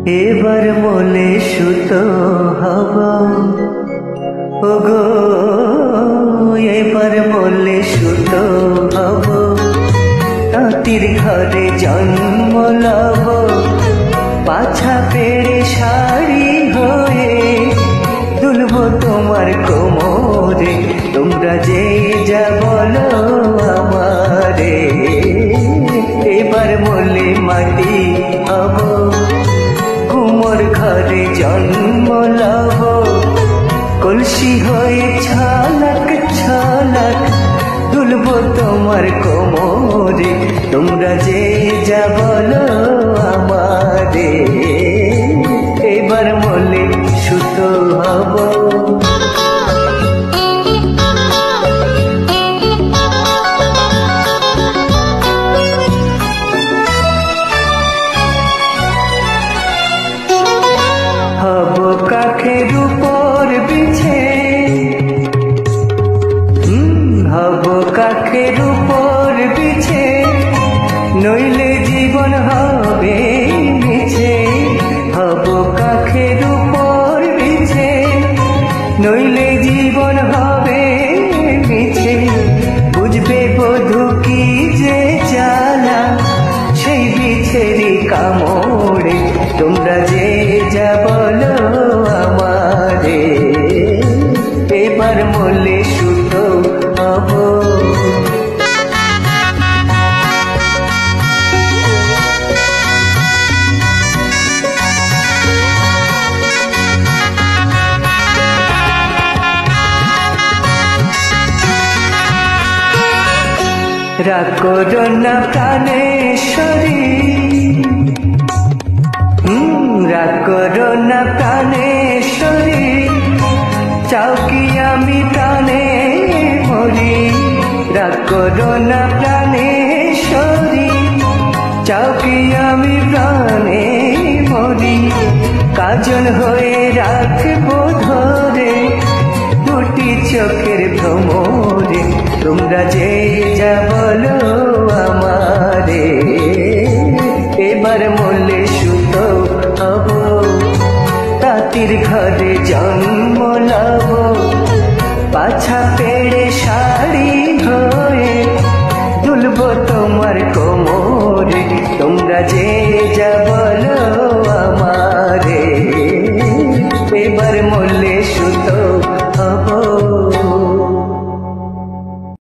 এবার বলে সুতো হব ওগো, এবার বলে সুতো হব, তাঁতির ঘরে জন্ম লব, পাছা পেড়ে শাড়ি হয়ে দুলব তোমার কোমরে। তোমরা যে যা বলো আমারে, এবার বলে মাটি হব, কুমোর ঘরে জন্ম লব, কলসি হয়ে ছলক ছলক দুলব তোমার কোমরে। তোমরা যে যা বলো আমারে, এবার বলে সুতো হব। হব কাঠের উপর বিছে, হব কাঠের উপর বিছে, নইলে জীবন হবে মিছে। হব কাঠের উপর বিছে, নইলে জীবন হবে মিছে। বুঝবে বধূ কি যে জ্বালা সেই বিছেরই কামড়ে। তোমরা যে যা বলো আমারে, এবার বলে সুতো হব। রাগ করো না প্রাণেশ্বরী, রাগ করো না প্রাণেশ্বরী, চাও কি আমি প্রাণে মরি। রাগ করো না প্রাণেশ্বরী, চাও কি আমি প্রাণে মরি। কাজল হয়ে রাখবো ধরে দুটি চোখের ভ্রমরে। তোমরা যে যা বলো আমারে, এবার বলে সুতো হব, তাঁতির ঘরে জন্ম লব, পাছা পেড়ে শাড়ি হয়ে দুলব তোমার কোমরে। তোমরা যে